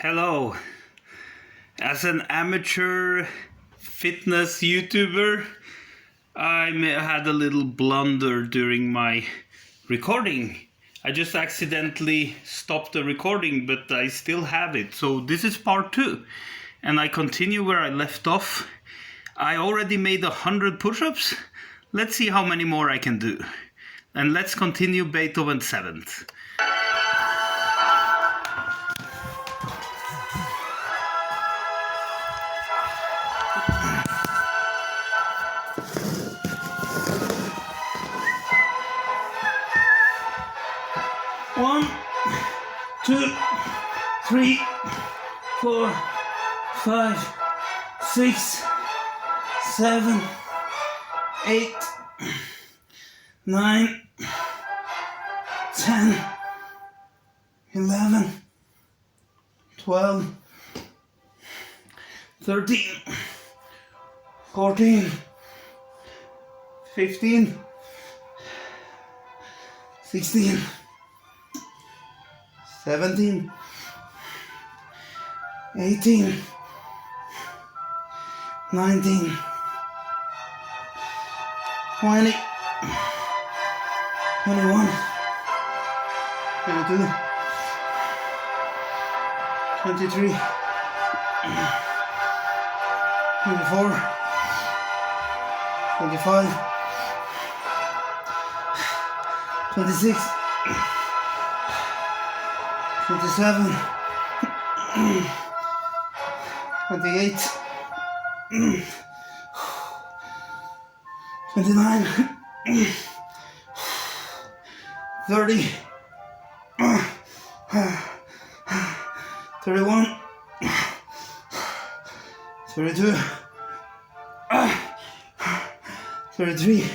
Hello. As an amateur fitness YouTuber, I had a little blunder during my recording. I just accidentally stopped the recording, but I still have it. So this is part 2. And I continue where I left off. I already made 100 push-ups. Let's see how many more I can do. And let's continue Beethoven 7th. One, 2, 3, 4, 5, 6, 7, 8, 9, 10, 11, 12, 13, 14, 15, 16, 17, 18, 19, 20, 21, 22, 23, 24, 25, 26, 27, 28, 29, 30, 31, 32, 33,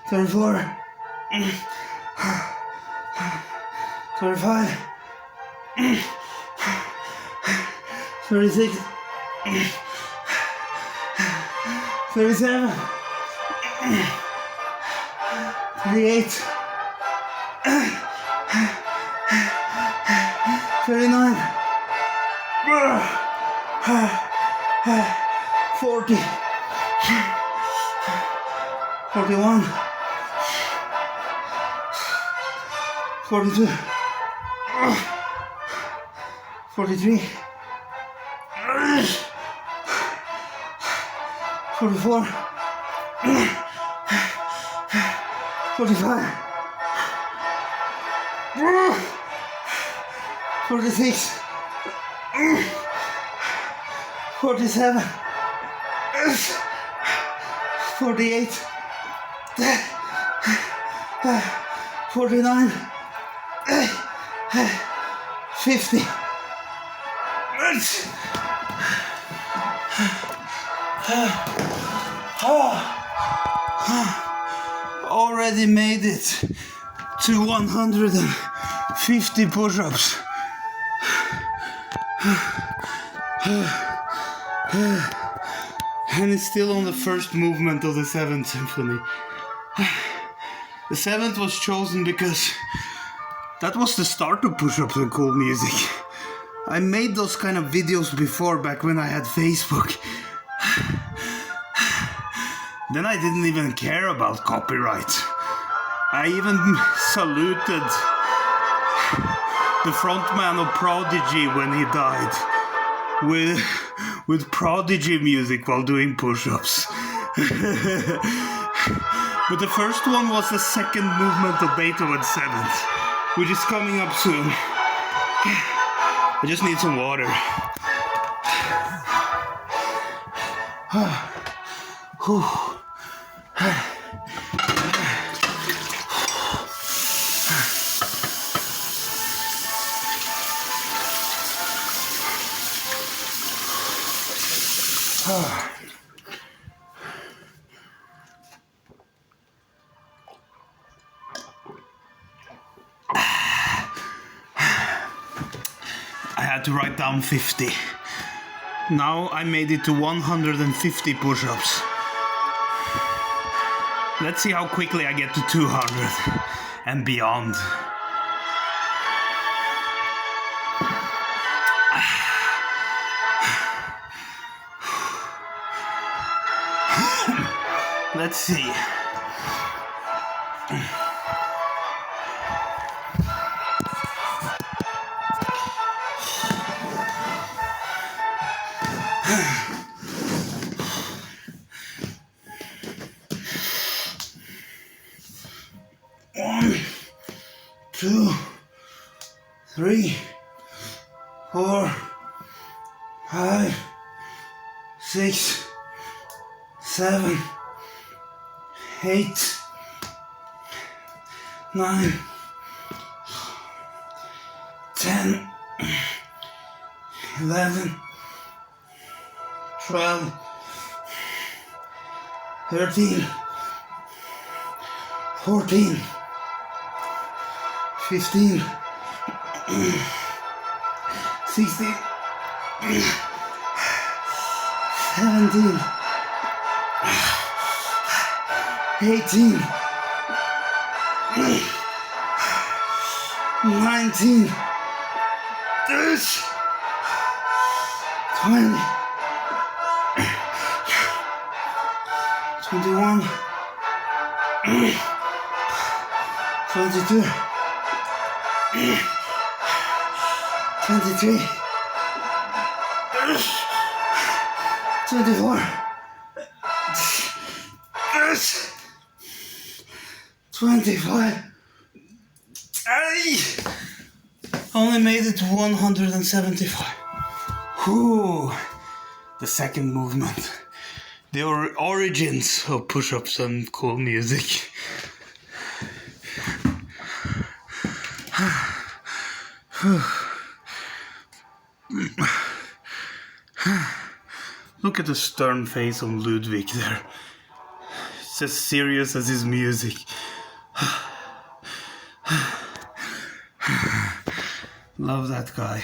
34, 35, 36, 37, 38, 39, 40, 41, 42, 43, 44, 45, 46, 47, 48, 49, 50. Already made it to 150 push-ups. And it's still on the first movement of the 7th symphony. The 7th was chosen because that was the start of push-ups and cool music. I made those kind of videos before, back when I had Facebook. Then I didn't even care about copyright. I even saluted the frontman of Prodigy when he died with Prodigy music while doing push-ups. But the first one was the second movement of Beethoven 7th, which is coming up soon. I just need some water. I had to write down 50. Now I made it to 150 push-ups. Let's see how quickly I get to 200 and beyond. Let's see. One, 2, 3, 4, 5, 6, 7, 8, 9, 10, 11, 12, 13, 14, 15, 16, 17, 18, 19, 20, 21, 22, 23, 24, 25. I only made it to 175. Whew. The second movement. The origins of push-ups and cool music. Look at the stern face on Ludwig there. It's as serious as his music. Love that guy.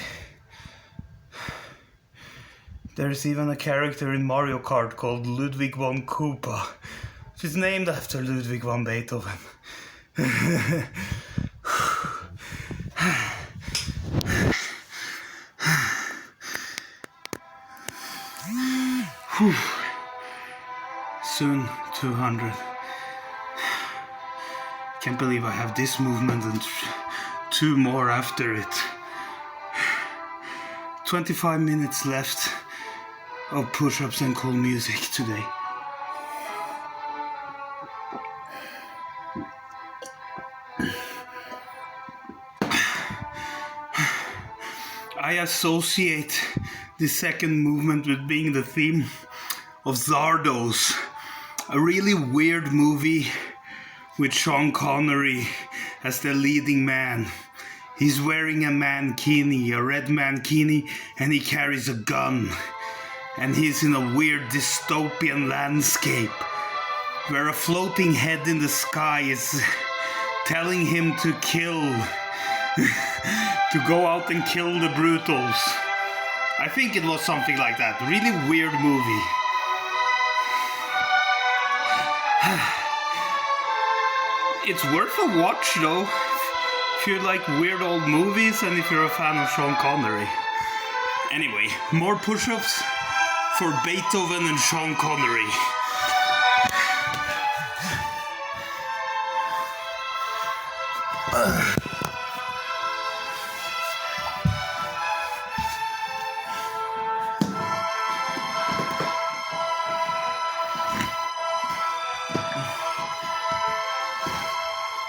There's even a character in Mario Kart called Ludwig von Koopa, which is named after Ludwig van Beethoven. Soon 200. Can't believe I have this movement and 2 more after it. 25 minutes left of push-ups and cool music today. I associate the second movement with being the theme of Zardos, a really weird movie with Sean Connery as the leading man. He's wearing a mankini, a red mankini, and he carries a gun. And he's in a weird dystopian landscape where a floating head in the sky is telling him to kill, to go out and kill the brutals. I think it was something like that. Really weird movie. It's worth a watch though, if you like weird old movies and if you're a fan of Sean Connery. Anyway, more push-ups for Beethoven and Sean Connery.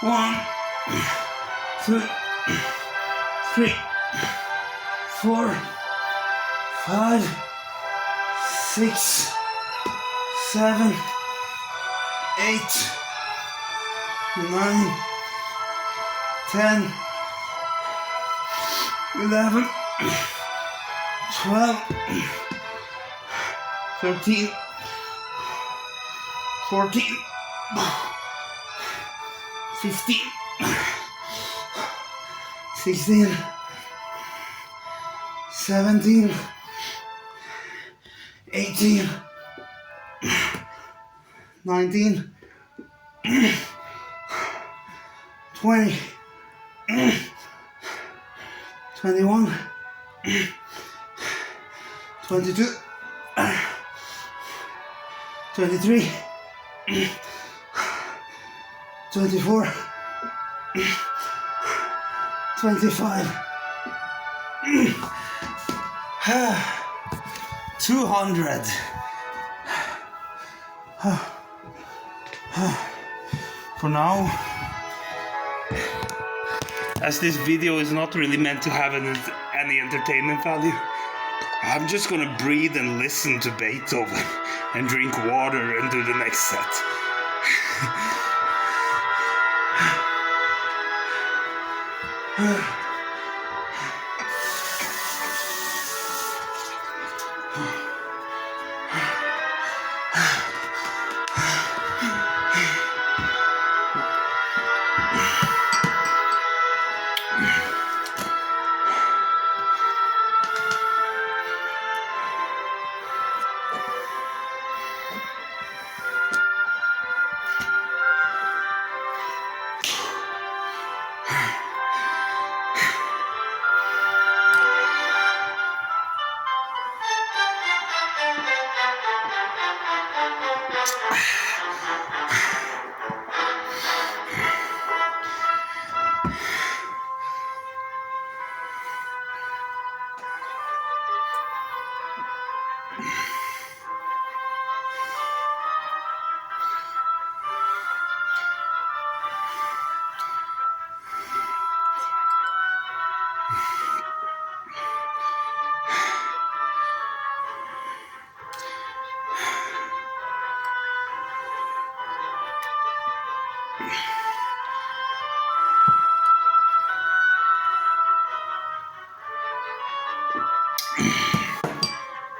One, 2, 3, 4, 5, 6, 7, 8, 9, 10, 11, 12, 13, 14, 15, 16, 17, 18, 19, 20, 21, 22, 23, 24, 25, 200. For now, as this video is not really meant to have any entertainment value, I'm just gonna breathe and listen to Beethoven and drink water and do the next set.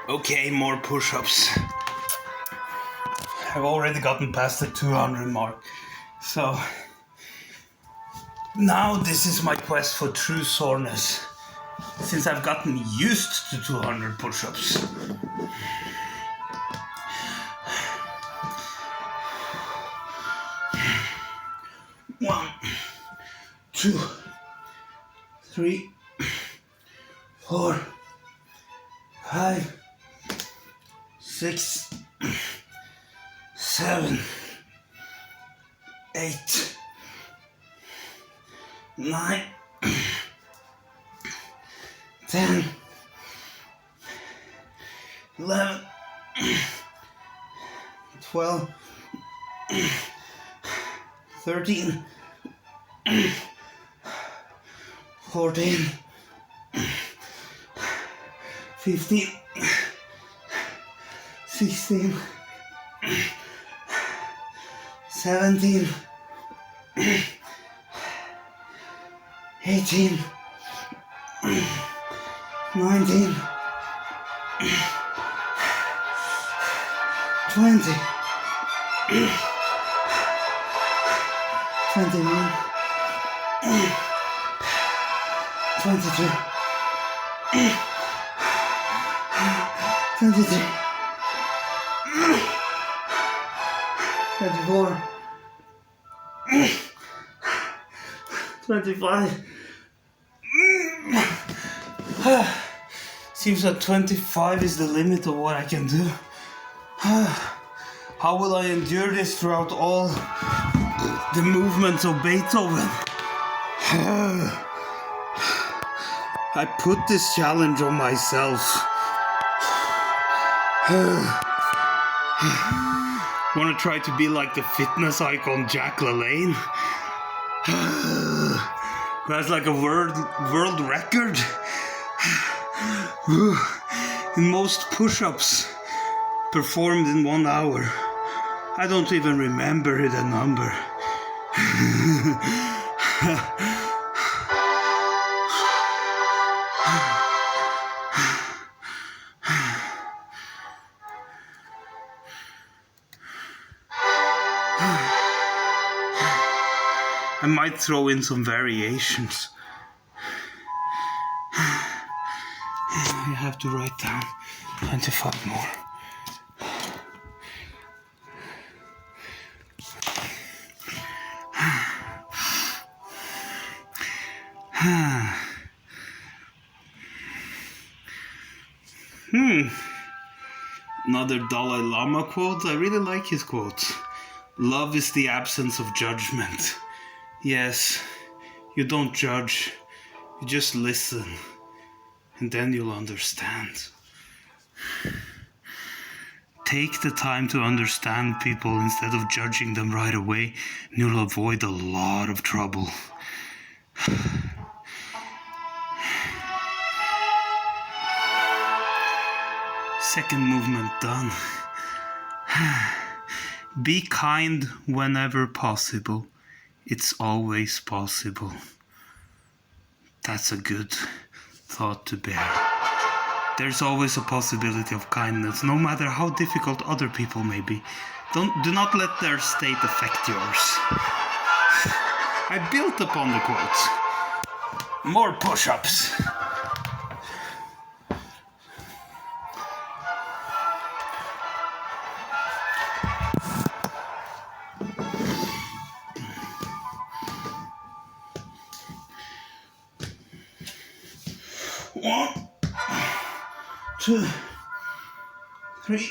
Okay, more push-ups. I've already gotten past the 200 mark. So now this is my quest for true soreness, since I've gotten used to 200 push-ups. One, 2, 3, 4, 5, 6, 7, 8, 9, 10, 11, 12, 13, 14, 15, 16, 17, 18, 19, 20, 21, 22, 23, 24, 25. Seems like 25 is the limit of what I can do. How will I endure this throughout all the movements of Beethoven? I put this challenge on myself. Want to try to be like the fitness icon Jack LaLanne? That's like a world record in most push-ups performed in 1 hour. I don't even remember the number. I might throw in some variations. I have to write down 25 more. Another Dalai Lama quote. I really like his quotes. Love is the absence of judgment. Yes, you don't judge, you just listen, and then you'll understand. Take the time to understand people instead of judging them right away, and you'll avoid a lot of trouble. Second movement done. Be kind whenever possible. It's always possible. That's a good thought to bear. There's always a possibility of kindness, no matter how difficult other people may be. Do not let their state affect yours. I built upon the quote. More push-ups. One, 2, 3,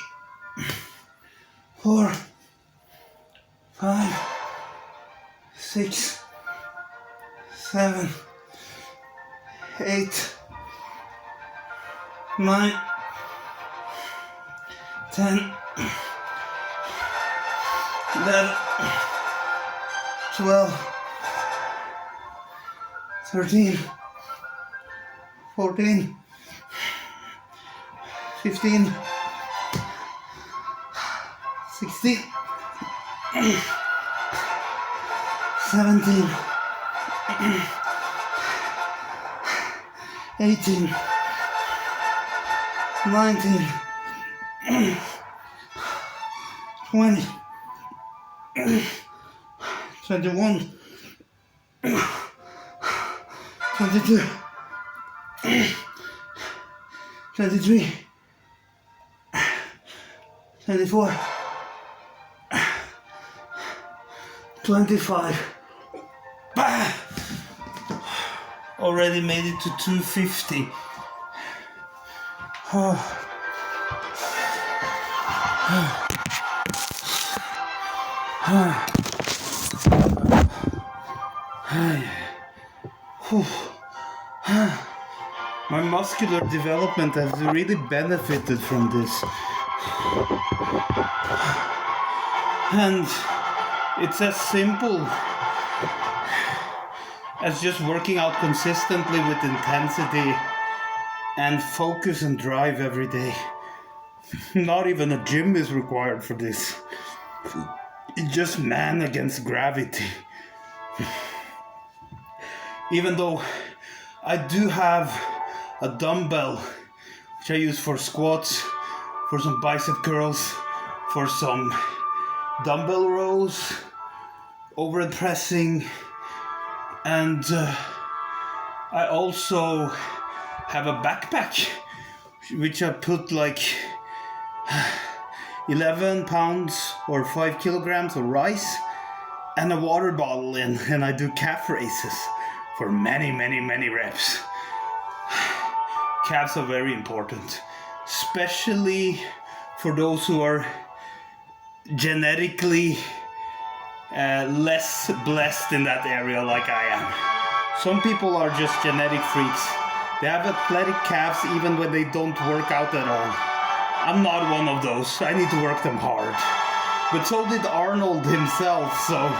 4, 5, 6, 7, 8, 9, 10, 11, 12, 13, 14, 15, 16, 17, 18, 19, 20, 21, 22, 23, 24, 25. Already made it to 250. My muscular development has really benefited from this. And it's as simple as just working out consistently with intensity and focus and drive every day. Not even a gym is required for this. It's just man against gravity. Even though I do have a dumbbell which I use for squats, for some bicep curls, for some dumbbell rows, overhead pressing, and I also have a backpack which I put like 11 pounds or 5 kilograms of rice and a water bottle in, and I do calf raises for many reps. Calves are very important, especially for those who are genetically less blessed in that area like I am. Some people are just genetic freaks. They have athletic calves even when they don't work out at all. I'm not one of those. I need to work them hard. But so did Arnold himself, so...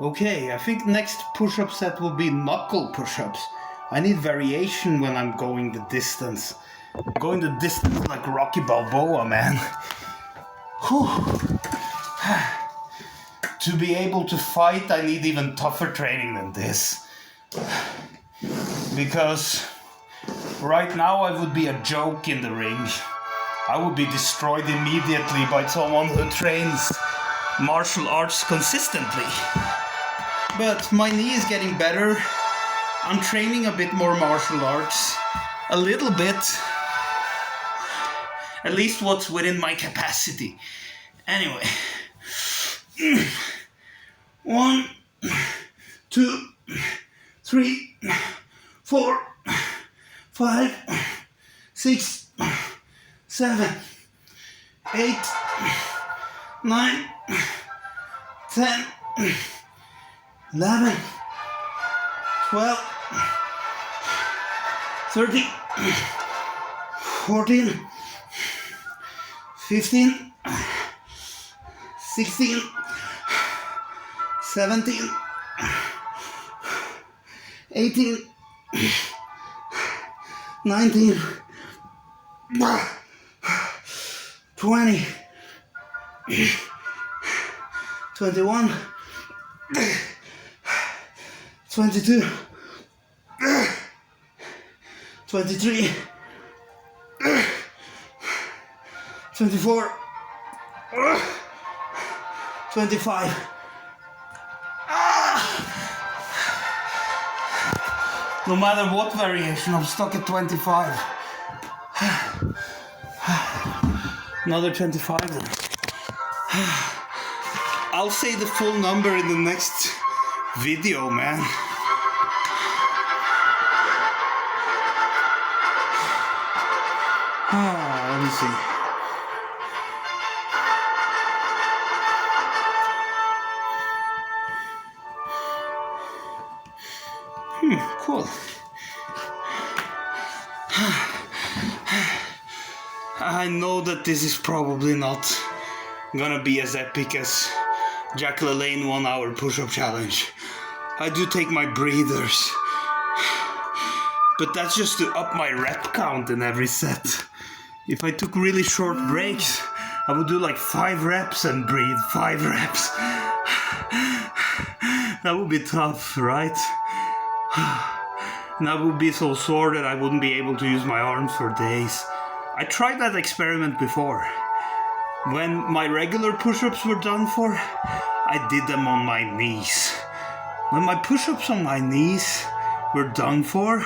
Okay, I think next push-up set will be knuckle push-ups. I need variation when I'm going the distance. Going the distance like Rocky Balboa, man. Whew. To be able to fight, I need even tougher training than this. Because right now I would be a joke in the ring. I would be destroyed immediately by someone who trains martial arts consistently. But my knee is getting better. I'm training a bit more martial arts. A little bit. At least what's within my capacity. Anyway. 1, 2, 3, 4, 5, 6, 7, 8, 9, 10, 11, 12, 13, 14, 15, 16, 17, 18, 19, 20, 21, 22, 23, 24, 25. No matter what variation, I'm stuck at 25. Another 25 then. I'll say the full number in the next video, man. Let me see. Cool. I know that this is probably not gonna be as epic as Jack LaLanne 1 hour push-up challenge. I do take my breathers, but that's just to up my rep count in every set. If I took really short breaks, I would do like 5 reps and breathe 5 reps. That would be tough, right? And I would be so sore that I wouldn't be able to use my arms for days. I tried that experiment before. When my regular push-ups were done for, I did them on my knees. When my push-ups on my knees were done for,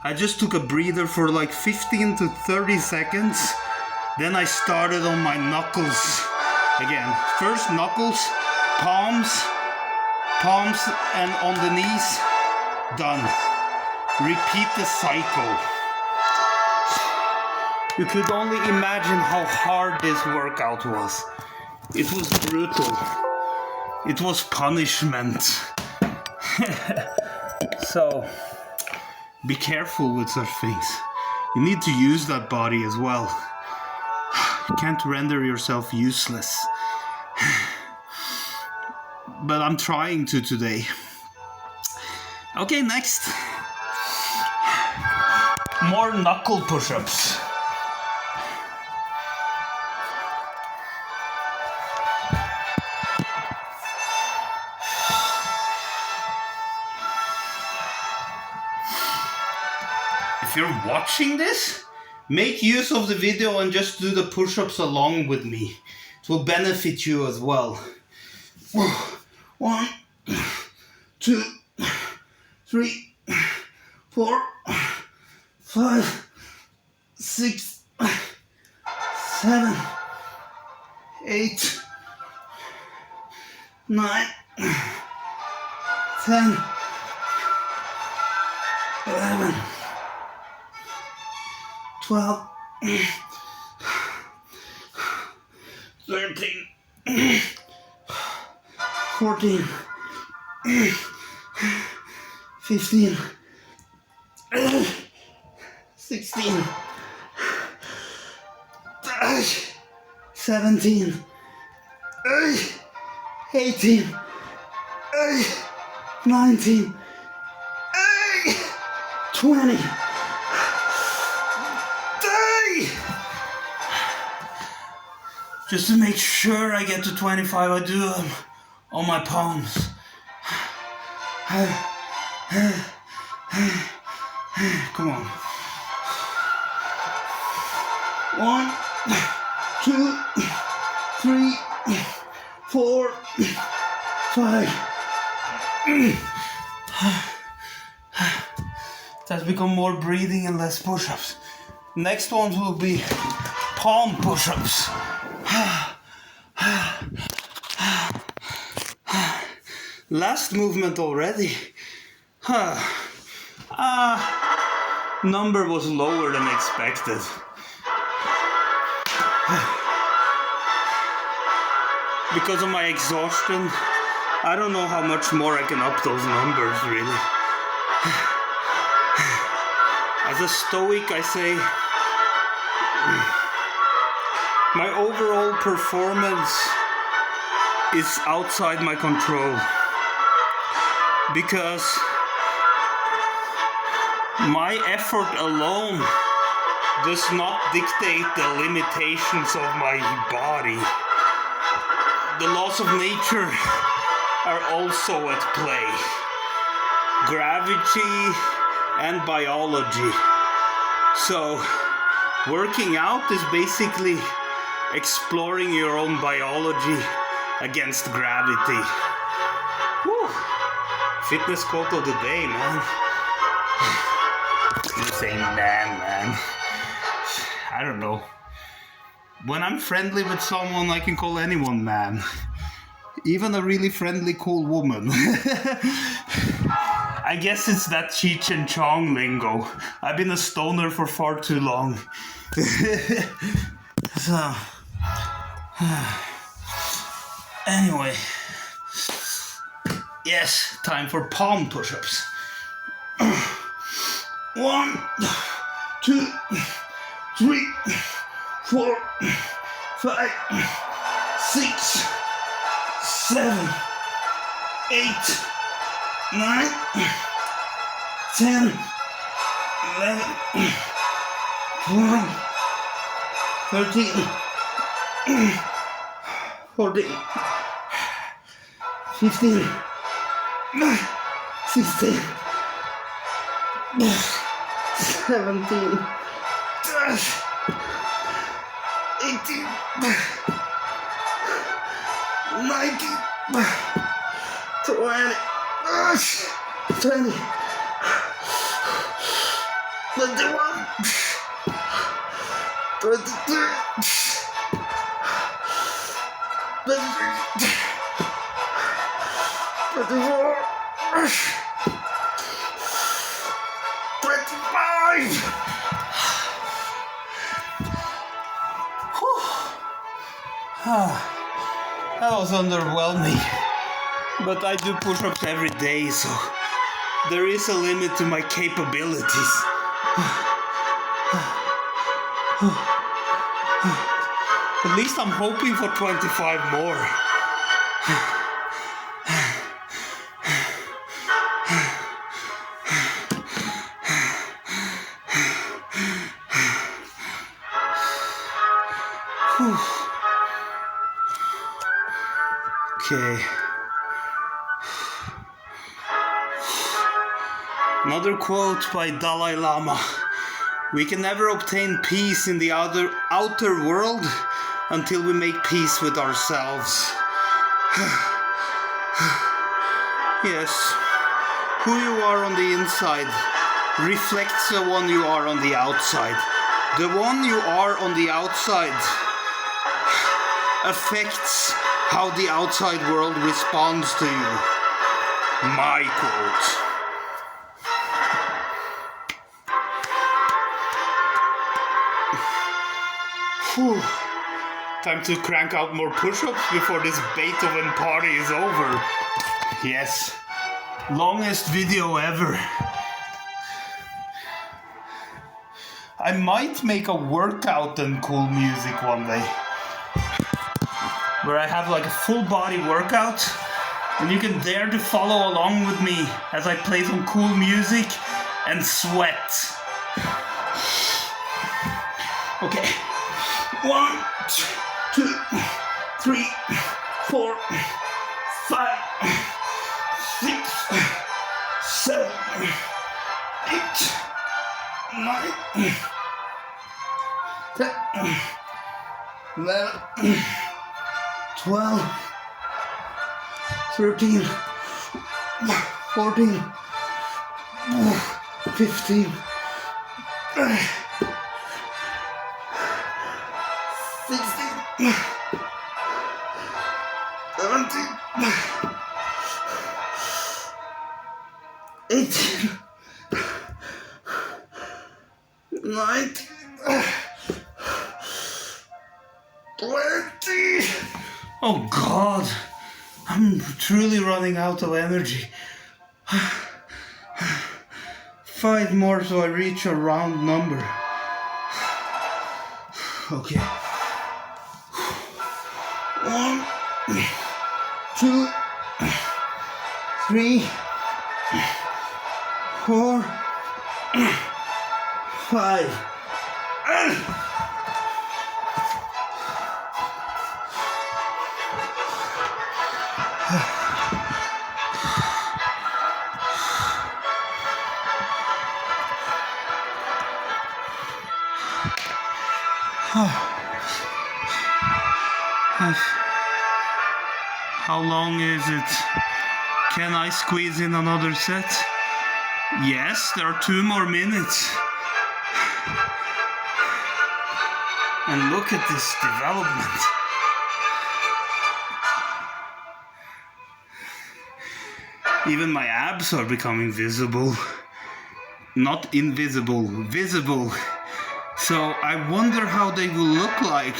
I just took a breather for like 15 to 30 seconds. Then I started on my knuckles again. First knuckles, palms, and on the knees. Done. Repeat the cycle. You could only imagine how hard this workout was. It was brutal. It was punishment. So, be careful with such things. You need to use that body as well. You can't render yourself useless. But I'm trying to today. Okay, next. More knuckle push-ups. If you're watching this, make use of the video and just do the push-ups along with me. It will benefit you as well. 1, 2, 3, 4, 5, 6, 7, 8, 9, 10, 11, 12, 13, 14, 15, 16, 17, 18, 19, 20. Just to make sure I get to 25, I do them on my palms. Come on. 1, 2, 3, 4, 5. That's become more breathing and less push-ups. Next ones will be palm push-ups. Last movement already. Number was lower than expected. because of my exhaustion, I don't know how much more I can up those numbers, really. As a stoic, I say, my overall performance is outside my control, because my effort alone does not dictate the limitations of my body. The laws of nature are also at play. Gravity and biology. So, working out is basically exploring your own biology against gravity. Whew. Fitness quote of the day, man. You say man. I don't know. When I'm friendly with someone, I can call anyone man. Even a really friendly, cool woman. I guess it's that Cheech and Chong lingo. I've been a stoner for far too long. So, anyway, yes, time for palm push-ups. 1, 2, 3, 4, 5, 6, 7, 8, 9, 10, 11, 12, 13, 14, 15, 16, 17, 18, 19, 20, 21, 22, 23, 24, 25. That was underwhelming, but I do push-ups every day, so there is a limit to my capabilities. At least I'm hoping for 25 more. Okay. Another quote by Dalai Lama. We can never obtain peace in the outer world until we make peace with ourselves. Yes, who you are on the inside reflects the one you are on the outside. The one you are on the outside affects how the outside world responds to you. My quote. Whew. Time to crank out more push-ups before this Beethoven party is over. Yes, longest video ever. I might make a workout and cool music one day, where I have like a full body workout and you can dare to follow along with me as I play some cool music and sweat. Okay, 1, 2, 3, 4, 5, 6, 7, 8, 9, 10, 11, 12, 13, 14, 15, 16, 17, 18, 19, 20. Oh God. truly running out of energy. 5 more so I reach a round number. Okay. 1, 2, 3, 4, 5. How long is it? Can I squeeze in another set? Yes, there are 2 more minutes. And look at this development. Even my abs are becoming visible. Not invisible, visible. So I wonder how they will look like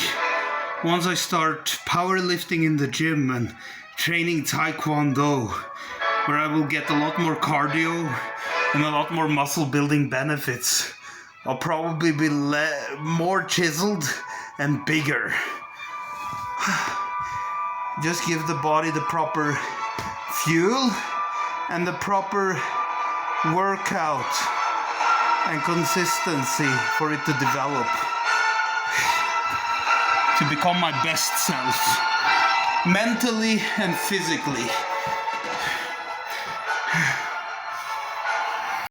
once I start powerlifting in the gym and training Taekwondo, where I will get a lot more cardio and a lot more muscle building benefits. I'll probably be more chiseled and bigger. Just give the body the proper fuel and the proper workout and consistency for it to develop. To become my best self, mentally and physically.